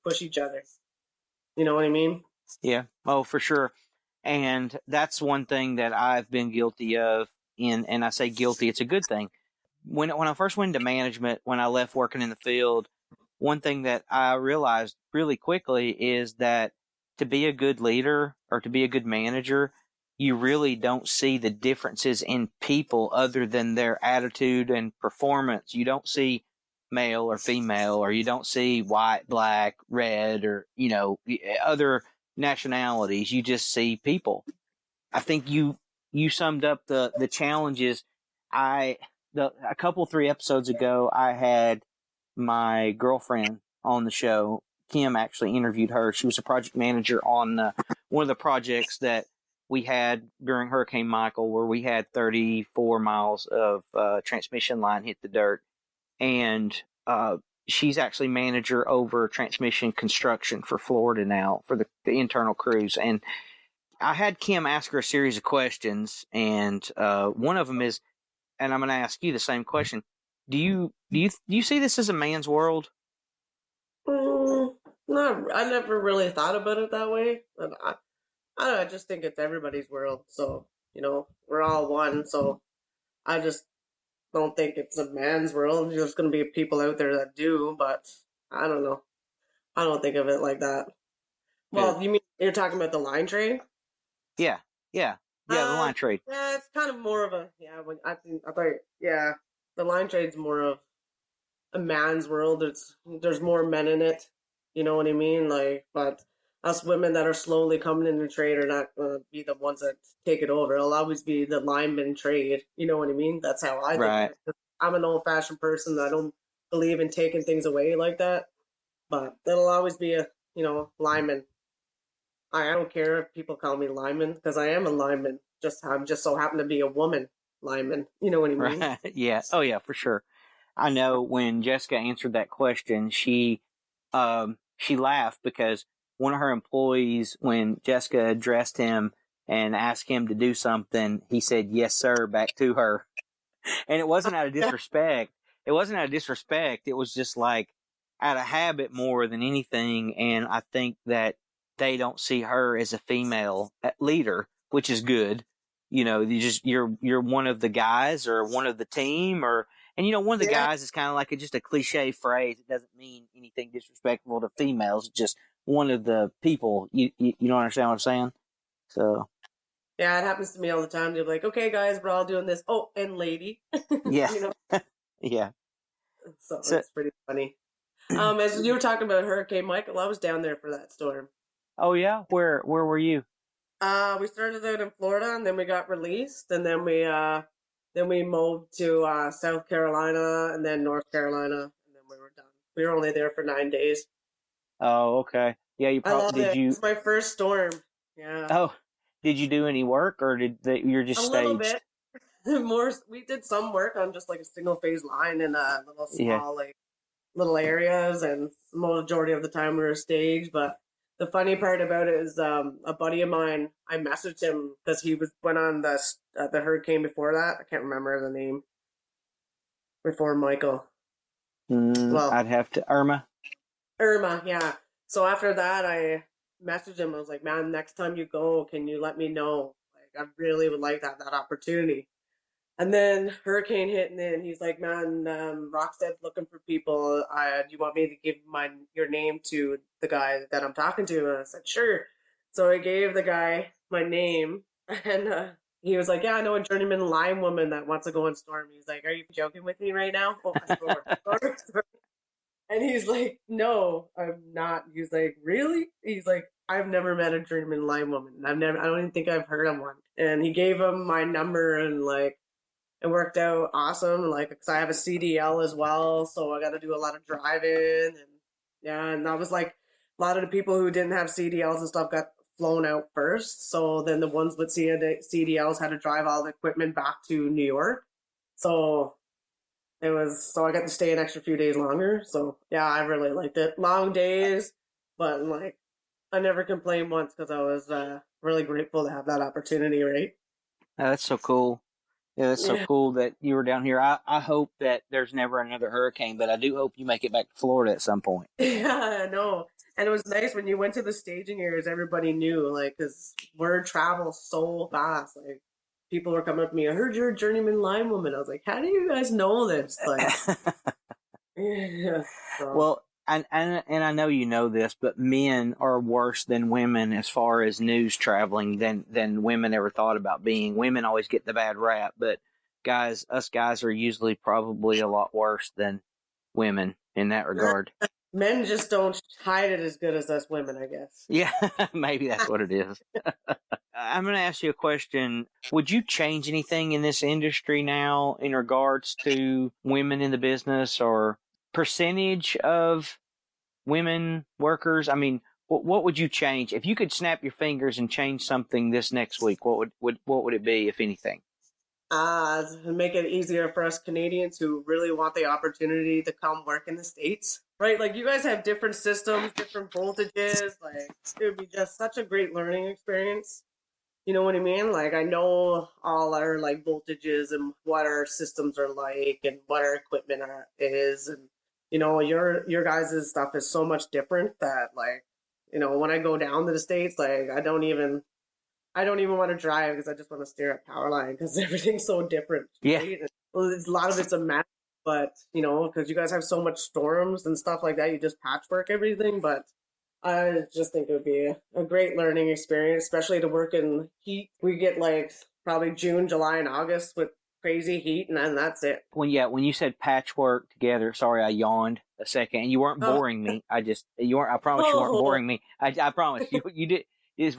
push each other. You know what I mean? Yeah. Oh, for sure. And that's one thing that I've been guilty of and I say guilty, it's a good thing. When I first went into management, when I left working in the field, one thing that I realized really quickly is that to be a good leader or to be a good manager, you really don't see the differences in people other than their attitude and performance. You don't see male or female, or you don't see white, black, red, or, other nationalities. You just see people. I think you summed up the challenges. A couple 3 episodes ago, I had my girlfriend on the show. Kim actually interviewed her. She was a project manager on one of the projects that we had during Hurricane Michael, where we had 34 miles of transmission line hit the dirt, and she's actually manager over transmission construction for Florida now for the internal crews. And I had Kim ask her a series of questions, and one of them is, and I'm going to ask you the same question. Do you see this as a man's world? No, I never really thought about it that way. And I don't know, I just think it's everybody's world. So, we're all one. So I just don't think it's a man's world. There's going to be people out there that do, but I don't know. I don't think of it like that. Well, you mean you're talking about the line trade? Yeah, the line trade. Yeah, it's kind of more of a the line trade's more of a man's world. There's more men in it. You know what I mean? Like, but us women that are slowly coming in the trade are not going to be the ones that take it over. It'll always be the lineman trade. You know what I mean? That's how I think of it. I'm an old-fashioned person. I don't believe in taking things away like that. But it'll always be a, lineman. I don't care if people call me lineman because I am a lineman. I'm just so happen to be a woman lineman. You know what I mean? Right. Yeah. Oh, yeah, for sure. I know when Jessica answered that question, she laughed because one of her employees, when Jessica addressed him and asked him to do something, he said, "Yes, sir," back to her. And it wasn't out of disrespect. It wasn't out of disrespect. It was just like out of habit more than anything. And I think that they don't see her as a female leader, which is good. You're one of the guys or one of the team, and one of the guys is kind of like just a cliche phrase. It doesn't mean anything disrespectful to females. It's just one of the people. You don't understand what I'm saying? So. Yeah, it happens to me all the time. They're like, "Okay, guys, we're all doing this." Oh, and lady. Yeah. Yeah. So it's pretty funny. As you were talking about Hurricane Michael, I was down there for that storm. Oh yeah, where were you? We started out in Florida, and then we got released, and then we moved to South Carolina, and then North Carolina, and then we were done. We were only there for 9 days. Oh, okay. Yeah, you probably did. It was my first storm. Yeah. Oh, did you do any work, or you're just staged? A little bit. We did some work on just like a single phase line in a little small little areas, and the majority of the time we were staged. But the funny part about it is a buddy of mine, I messaged him because he went on the hurricane before that. I can't remember the name. Before Michael. I'd have to Irma, yeah. So after that, I messaged him. I was like, "Man, next time you go, can you let me know? Like, I really would like to have that opportunity." And then hurricane hit, and then he's like, "Man, Rockstead's looking for people. Do you want me to give your name to the guy that I'm talking to?" And I said, "Sure." So I gave the guy my name, and he was like, "Yeah, I know a journeyman line woman that wants to go on storm." He's like, "Are you joking with me right now?" Oh, sorry. And he's like, "No, I'm not." He's like, "Really?" He's like, "I've never met a journeyman line woman. I don't even think I've heard of one." And he gave him my number, and like, it worked out awesome. Like, because I have a CDL as well, so I got to do a lot of driving, and that was like a lot of the people who didn't have CDLs and stuff got flown out first. So then the ones with CDLs had to drive all the equipment back to New York. So I got to stay an extra few days longer. So yeah, I really liked it. Long days, but like I never complained once because I was really grateful to have that opportunity. Right? Oh, that's so cool. Yeah, that's so cool that you were down here. I hope that there's never another hurricane, but I do hope you make it back to Florida at some point. Yeah, I know. And it was nice when you went to the staging areas, everybody knew, like, because word travels so fast. Like, people were coming up to me, I heard you're a journeyman line woman. I was like, how do you guys know this? Like, yeah. So, Well, and I know you know this, but men are worse than women as far as news traveling than women ever thought about being. Women always get the bad rap, but us guys are usually probably a lot worse than women in that regard. men just don't hide it as good as us women, I guess. Yeah, maybe that's what it is. I'm going to ask you a question. Would you change anything in this industry now in regards to women in the business or percentage of women workers? I mean, what would you change if you could snap your fingers and change something this next week? What would it be, if anything? To make it easier for us Canadians who really want the opportunity to come work in the States. Right? Like, you guys have different systems, different voltages. Like, it would be just such a great learning experience. You know what I mean? Like, I know all our like voltages and what our systems are like and what our equipment is, and your guys' stuff is so much different that, like, when I go down to the States, like, I don't even want to drive because I just want to stare at power line because everything's so different, Yeah, right? Well, a lot of it's a mess, but because you guys have so much storms and stuff like that, you just patchwork everything. But I just think it would be a great learning experience, especially to work in heat. We get like probably June, July, and August with crazy heat, and then that's it. when you said patchwork together, sorry, I yawned a second, and you weren't Oh, boring me. You weren't. I promise you weren't oh, boring me. I promise you did. You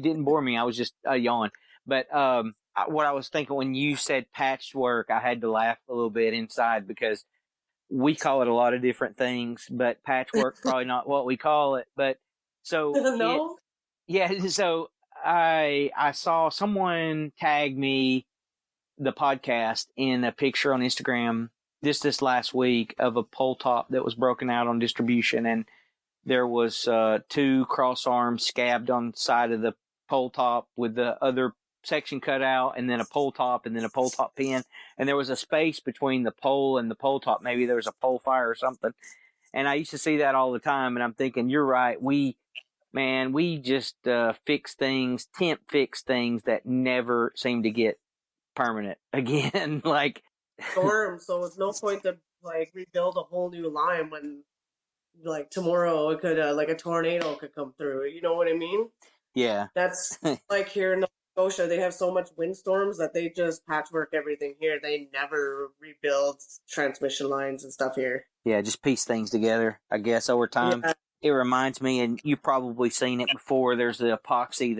didn't bore me. I was just a yawn. But what I was thinking when you said patchwork, I had to laugh a little bit inside because we call it a lot of different things, but patchwork's probably not what we call it. But so no. yeah. So I saw someone tag me the podcast in a picture on Instagram this last week of a pole top that was broken out on distribution, and there was two cross arms scabbed on the side of the pole top with the other section cut out, and then a pole top, and then a pole top pin, and there was a space between the pole and the pole top. Maybe there was a pole fire or something. And I used to see that all the time, and I'm thinking, you're right. We just temp fix things that never seem to get permanent again. Like, Storm, so it's no point to like rebuild a whole new line when like tomorrow it could like a tornado could come through. You know what I mean? yeah, That's like here in Nova Scotia, they have so much windstorms that they just patchwork everything here. They never rebuild transmission lines and stuff here. yeah, just piece things together, I guess, over time. Yeah, It reminds me, and you've probably seen it before, there's the epoxy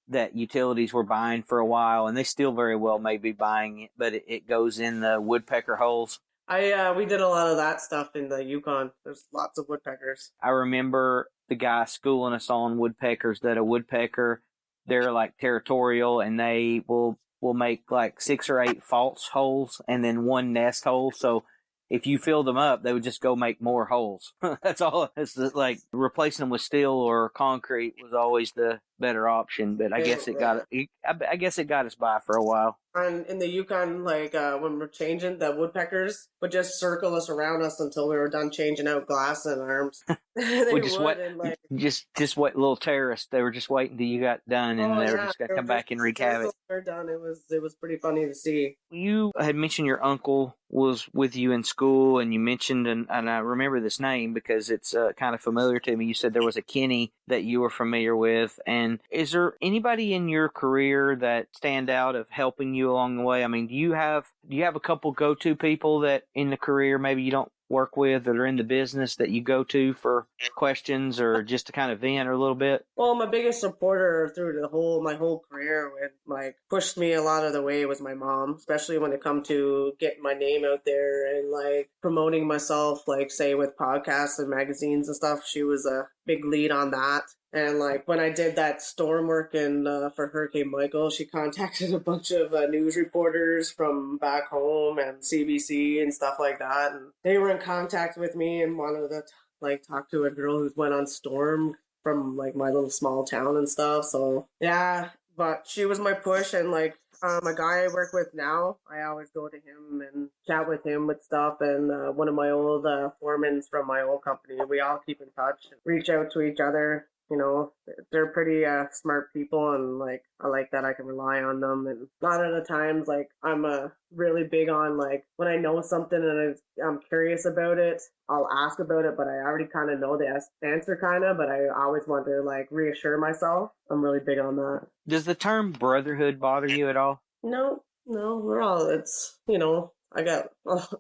that utilities were buying for a while, and they still very well may be buying it, but it goes in the woodpecker holes. we did a lot of that stuff in the Yukon. There's lots of woodpeckers. I remember the guy schooling us on woodpeckers, that a woodpecker, they're like territorial, and they will make like 6 or 8 false holes and then one nest hole. So if you filled them up, they would just go make more holes. That's all. It's like replacing them with steel or concrete was always the better option. But I guess I guess it got us by for a while. And in the Yukon, like when we're changing, the woodpeckers would just circle us around us until we were done changing out glass and arms. We They just would, what and like, just what little terrorists. They were just waiting till you got done, and oh they were yeah, just gonna they were come just back and wreak havoc. circle we're done. It was pretty funny to see. You had mentioned your uncle was with you in school, and you mentioned, and I remember this name because it's kind of familiar to me. You said there was a Kenny that you were familiar with. And is there anybody in your career that stand out of helping you along the way? I mean, do you have a couple go-to people that in the career maybe you don't work with that are in the business that you go to for questions or just to kind of vent a little bit? Well, my biggest supporter through my whole career, and like pushed me a lot of the way, was my mom, especially when it come to getting my name out there and like promoting myself, like say with podcasts and magazines and stuff. She was a big lead on that. And like when I did that storm work for Hurricane Michael, she contacted a bunch of news reporters from back home and CBC and stuff like that, and they were in contact with me and wanted to like talk to a girl who's went on storm from like my little small town and stuff. So yeah, but she was my push, and like A guy I work with now, I always go to him and chat with him with stuff. And one of my old foremans from my old company, we all keep in touch, reach out to each other. You know, they're pretty smart people, and like I like that I can rely on them. And a lot of the times, like I'm really big on like when I know something and I'm curious about it, I'll ask about it, but I already kind of know the answer, kind of. But I always want to like reassure myself. I'm really big on that. Does the term brotherhood bother you at all? No, no, we're all, it's, I got,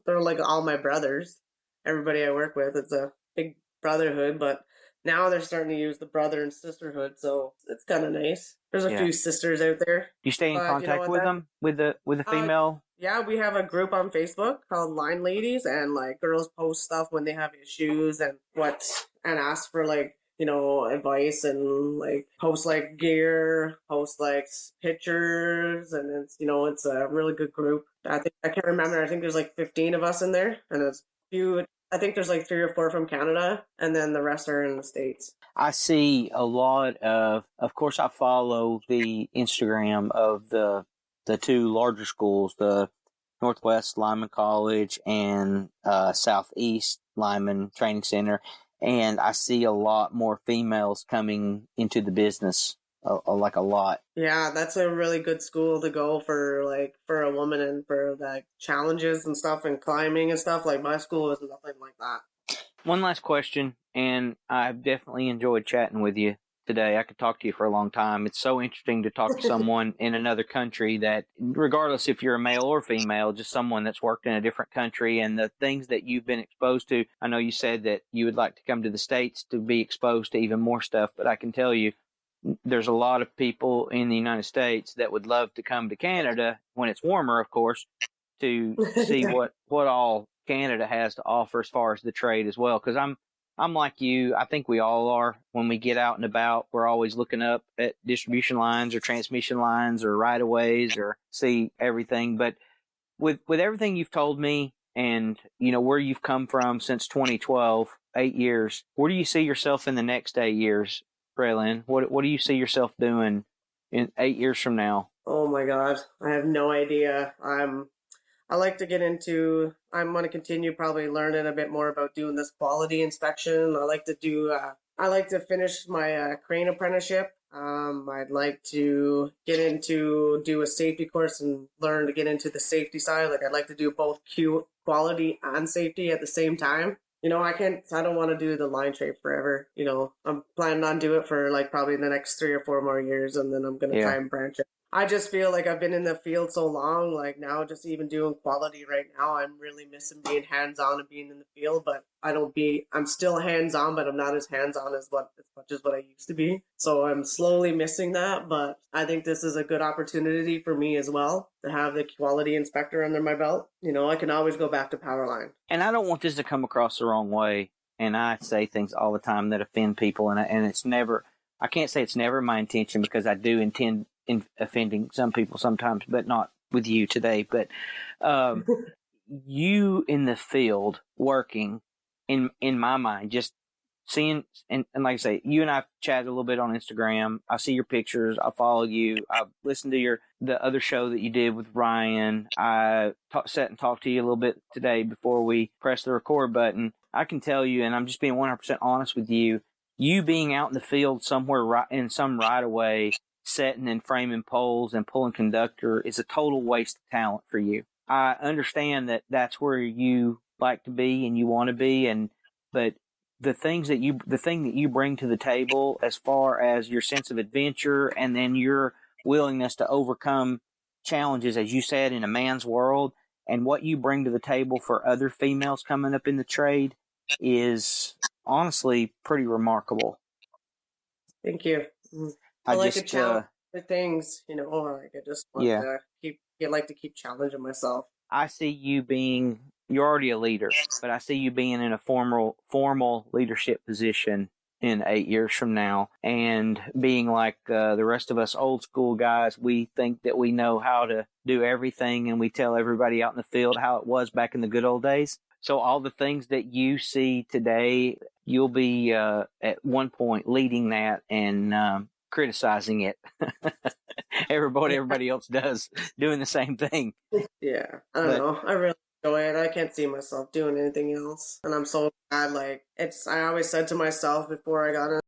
they're like all my brothers. Everybody I work with, it's a big brotherhood, but now they're starting to use the brother and sisterhood, so it's kind of nice. There's a Yeah. few sisters out there. Do you stay in But you know contact what, with them, with the female? yeah, we have a group on Facebook called Line Ladies, and like girls post stuff when they have issues and ask for like advice, and like post like gear, post like pictures, and it's a really good group. I can't remember. I think there's like 15 of us in there, and there's few. I think there's like 3 or 4 from Canada, and then the rest are in the States. I see a lot of course, I follow the Instagram of the 2 larger schools, the Northwest Lineman College and Southeast Lineman Training Center, and I see a lot more females coming into the business, like a lot. Yeah, that's a really good school to go for, like for a woman and for like challenges and stuff and climbing and stuff. Like my school is nothing like that. One last question, and I've definitely enjoyed chatting with you today. I could talk to you for a long time. It's so interesting to talk to someone in another country that, regardless if you're a male or female, just someone that's worked in a different country and the things that you've been exposed to. I know you said that you would like to come to the States to be exposed to even more stuff, but I can tell you there's a lot of people in the United States that would love to come to Canada when it's warmer, of course, to see what all Canada has to offer as far as the trade as well. Because I'm like you. I think we all are. When we get out and about, we're always looking up at distribution lines or transmission lines or right of ways or see everything. But with everything you've told me and where you've come from since 2012, 8 years, where do you see yourself in the next 8 years, Raelynn? What do you see yourself doing in 8 years from now? Oh my God, I have no idea. I like to get into, I'm going to continue probably learning a bit more about doing this quality inspection. I like to finish my crane apprenticeship. I'd like to do a safety course and learn to get into the safety side. Like I'd like to do both quality and safety at the same time. I don't want to do the line trade forever. I'm planning on doing it for like probably the next 3 or 4 more years, and then I'm going to try and branch it. I just feel like I've been in the field so long, like now just even doing quality right now, I'm really missing being hands-on and being in the field, but I'm still hands-on, but I'm not as hands-on as much as what I used to be. So I'm slowly missing that, but I think this is a good opportunity for me as well to have the quality inspector under my belt. I can always go back to Powerline. And I don't want this to come across the wrong way. And I say things all the time that offend people, and it's never, I can't say it's never my intention, because I do intend in offending some people sometimes, but not with you today. But you in the field working, in my mind, just seeing, and like I say, you and I chatted a little bit on Instagram. I see your pictures. I follow you. I listened to the other show that you did with Ryan. I sat and talked to you a little bit today before we pressed the record button. I can tell you, and I'm just being 100% honest with you, you being out in the field somewhere right in some right of way, setting and framing poles and pulling conductor is a total waste of talent for you. I understand that that's where you like to be and you want to be, but the thing that you bring to the table as far as your sense of adventure and then your willingness to overcome challenges, as you said, in a man's world, and what you bring to the table for other females coming up in the trade is honestly pretty remarkable. Thank you. I like to challenge things, like I just want to keep challenging myself. I see you you're already a leader, but I see you being in a formal leadership position in 8 years from now, and being like the rest of us old school guys. We think that we know how to do everything, and we tell everybody out in the field how it was back in the good old days. So all the things that you see today, you'll be at one point leading that and criticizing it everybody else does, doing the same thing. Yeah, I don't But know. I really enjoy it. I can't see myself doing anything else, and I'm so glad. Like it's, I always said to myself before I got